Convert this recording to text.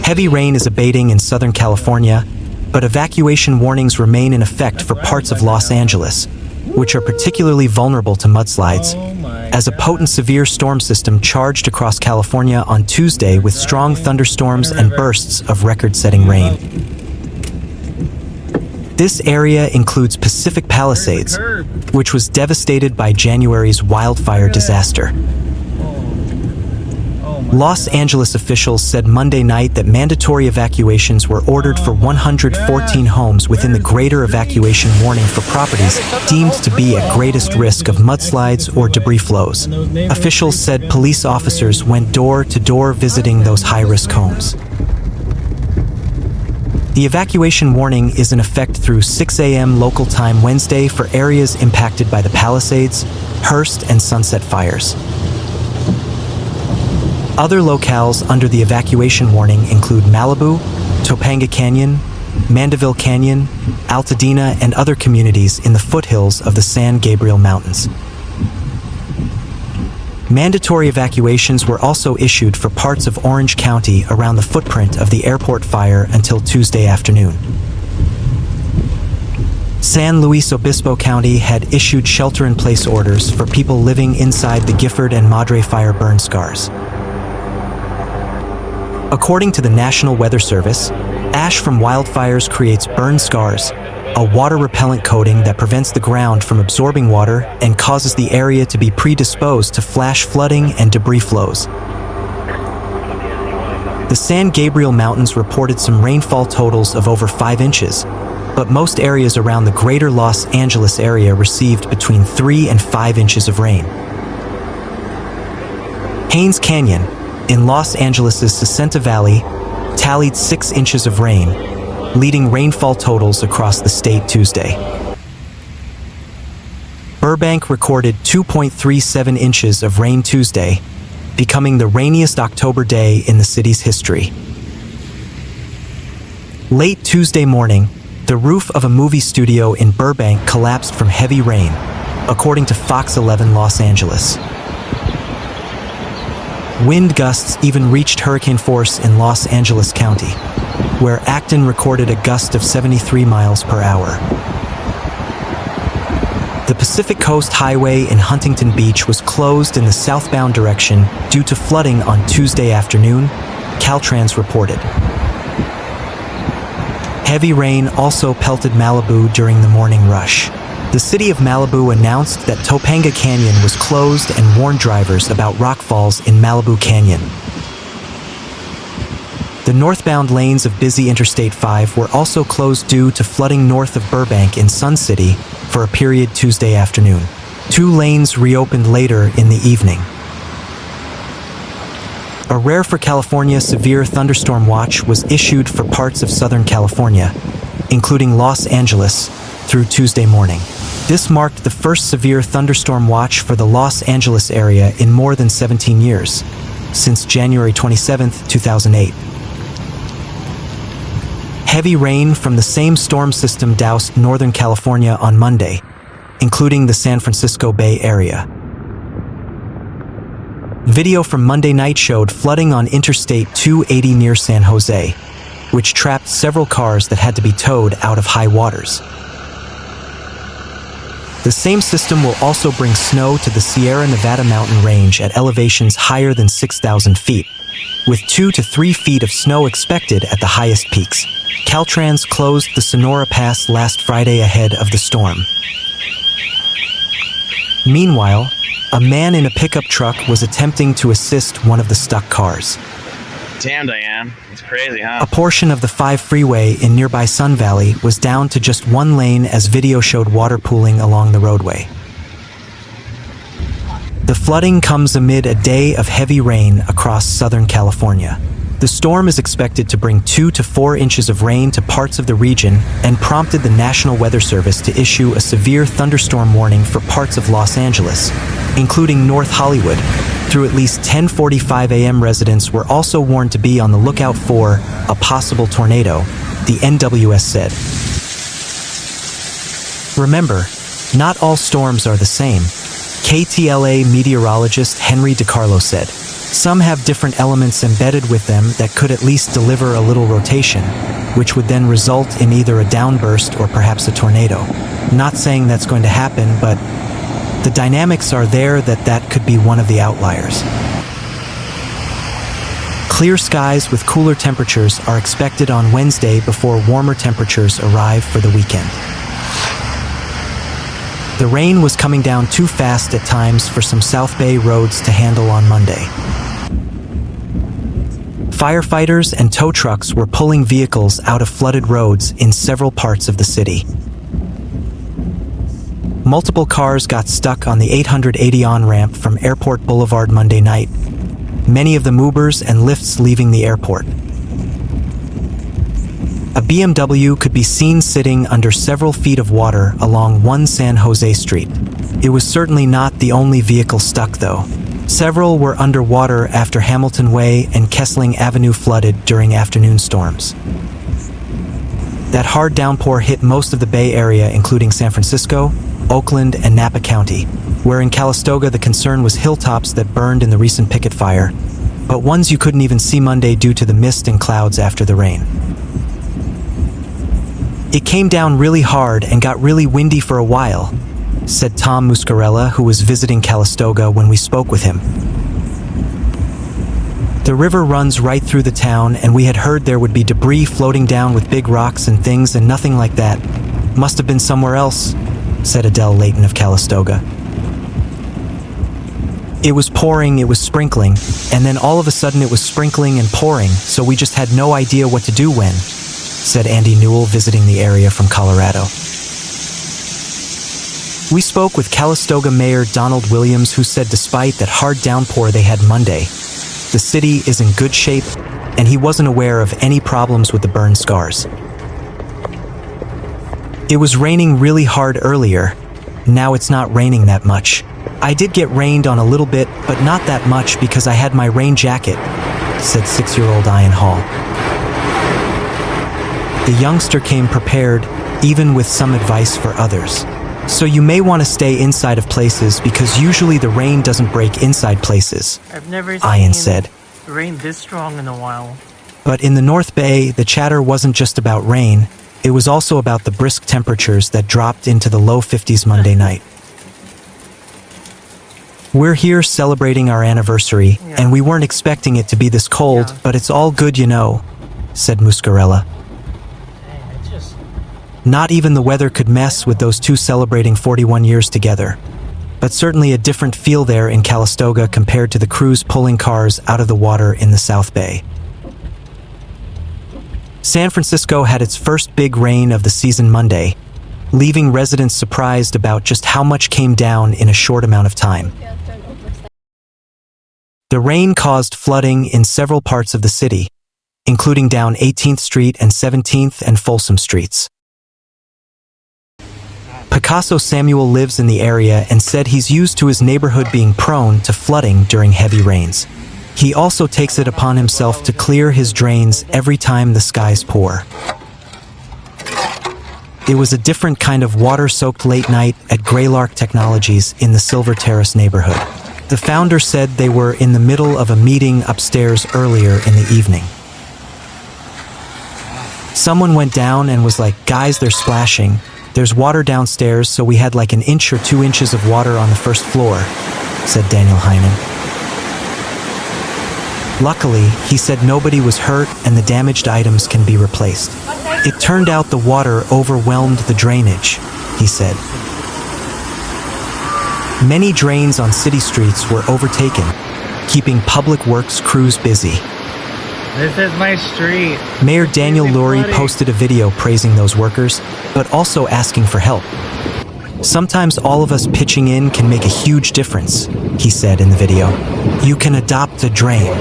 Heavy rain is abating in Southern California, but evacuation warnings remain in effect for parts of Los Angeles, which are particularly vulnerable to mudslides, as a potent severe storm system charged across California on Tuesday with strong thunderstorms and bursts of record-setting rain. This area includes Pacific Palisades, which was devastated by January's wildfire disaster. Los Angeles officials said Monday night that mandatory evacuations were ordered for 114 homes within the greater evacuation warning for properties deemed to be at greatest risk of mudslides or debris flows. Officials said police officers went door to door visiting those high-risk homes. The evacuation warning is in effect through 6 a.m. local time Wednesday for areas impacted by the Palisades, Hearst, and Sunset fires. Other locales under the evacuation warning include Malibu, Topanga Canyon, Mandeville Canyon, Altadena, and other communities in the foothills of the San Gabriel Mountains. Mandatory evacuations were also issued for parts of Orange County around the footprint of the airport fire until Tuesday afternoon. San Luis Obispo County had issued shelter-in-place orders for people living inside the Gifford and Madre fire burn scars. According to the National Weather Service, ash from wildfires creates burn scars, a water-repellent coating that prevents the ground from absorbing water and causes the area to be predisposed to flash flooding and debris flows. The San Gabriel Mountains reported some rainfall totals of over 5 inches, but most areas around the greater Los Angeles area received between 3 and 5 inches of rain. Haines Canyon, in Los Angeles' Cecenta Valley, tallied 6 inches of rain, leading rainfall totals across the state Tuesday. Burbank recorded 2.37 inches of rain Tuesday, becoming the rainiest October day in the city's history. Late Tuesday morning, the roof of a movie studio in Burbank collapsed from heavy rain, according to Fox 11 Los Angeles. Wind gusts even reached hurricane force in Los Angeles County, where Acton recorded a gust of 73 miles per hour. The Pacific Coast Highway in Huntington Beach was closed in the southbound direction due to flooding on Tuesday afternoon, Caltrans reported. Heavy rain also pelted Malibu during the morning rush. The city of Malibu announced that Topanga Canyon was closed and warned drivers about rockfalls in Malibu Canyon. The northbound lanes of busy Interstate 5 were also closed due to flooding north of Burbank in Sun City for a period Tuesday afternoon. 2 lanes reopened later in the evening. A rare for California severe thunderstorm watch was issued for parts of Southern California, including Los Angeles, through Tuesday morning. This marked the first severe thunderstorm watch for the Los Angeles area in more than 17 years, since January 27, 2008. Heavy rain from the same storm system doused Northern California on Monday, including the San Francisco Bay Area. Video from Monday night showed flooding on Interstate 280 near San Jose, which trapped several cars that had to be towed out of high waters. The same system will also bring snow to the Sierra Nevada mountain range at elevations higher than 6,000 feet, with 2 to 3 feet of snow expected at the highest peaks. Caltrans closed the Sonora Pass last Friday ahead of the storm. Meanwhile, a man in a pickup truck was attempting to assist one of the stuck cars. Damn, Diane. It's crazy, huh? A portion of the 5 freeway in nearby Sun Valley was down to just 1 lane as video showed water pooling along the roadway. The flooding comes amid a day of heavy rain across Southern California. The storm is expected to bring 2 to 4 inches of rain to parts of the region and prompted the National Weather Service to issue a severe thunderstorm warning for parts of Los Angeles, including North Hollywood. Through at least 10:45 a.m. residents were also warned to be on the lookout for a possible tornado, the NWS said. Remember, not all storms are the same. KTLA meteorologist Henry DiCarlo said, "Some have different elements embedded with them that could at least deliver a little rotation, which would then result in either a downburst or perhaps a tornado. Not saying that's going to happen, but the dynamics are there that could be one of the outliers." Clear skies with cooler temperatures are expected on Wednesday before warmer temperatures arrive for the weekend. The rain was coming down too fast at times for some South Bay roads to handle on Monday. Firefighters and tow trucks were pulling vehicles out of flooded roads in several parts of the city. Multiple cars got stuck on the 880 on-ramp from Airport Boulevard Monday night, many of them Ubers and Lyfts leaving the airport. A BMW could be seen sitting under several feet of water along one San Jose street. It was certainly not the only vehicle stuck, though. Several were underwater after Hamilton Way and Kessling Avenue flooded during afternoon storms. That hard downpour hit most of the Bay Area, including San Francisco, Oakland, and Napa County, where in Calistoga the concern was hilltops that burned in the recent picket fire, but ones you couldn't even see Monday due to the mist and clouds after the rain. "It came down really hard and got really windy for a while," said Tom Muscarella, who was visiting Calistoga when we spoke with him. "The river runs right through the town, and we had heard there would be debris floating down with big rocks and things, and nothing like that. Must have been somewhere else," said Adele Layton of Calistoga. "It was pouring, it was sprinkling, and then all of a sudden it was sprinkling and pouring, so we just had no idea what to do when," said Andy Newell, visiting the area from Colorado. We spoke with Calistoga Mayor Donald Williams, who said despite that hard downpour they had Monday, the city is in good shape, and he wasn't aware of any problems with the burn scars. "It was raining really hard earlier. Now it's not raining that much. I did get rained on a little bit, but not that much because I had my rain jacket," said 6-year-old Ian Hall. The youngster came prepared, even with some advice for others. "So you may want to stay inside of places because usually the rain doesn't break inside places," I've never Ian seen said. rain this strong in a while. But in the North Bay, the chatter wasn't just about rain, it was also about the brisk temperatures that dropped into the low 50s Monday night. "We're here celebrating our anniversary, and we weren't expecting it to be this cold, but it's all good, you know," said Muscarella. Not even the weather could mess with those two celebrating 41 years together. But certainly a different feel there in Calistoga compared to the crews pulling cars out of the water in the South Bay. San Francisco had its first big rain of the season Monday, leaving residents surprised about just how much came down in a short amount of time. The rain caused flooding in several parts of the city, including down 18th Street and 17th and Folsom Streets. Picasso Samuel lives in the area and said he's used to his neighborhood being prone to flooding during heavy rains. He also takes it upon himself to clear his drains every time the skies pour. It was a different kind of water-soaked late night at Greylark Technologies in the Silver Terrace neighborhood. The founder said they were in the middle of a meeting upstairs earlier in the evening. Someone went down and was like, "Guys, they're splashing. There's water downstairs, so we had like an inch or 2 inches of water on the first floor," said Daniel Heinen. Luckily, he said nobody was hurt and the damaged items can be replaced. "It turned out the water overwhelmed the drainage," he said. Many drains on city streets were overtaken, keeping public works crews busy. This is my street. Mayor Daniel Lurie posted a video praising those workers, but also asking for help. "Sometimes all of us pitching in can make a huge difference," he said in the video. "You can adopt a drain.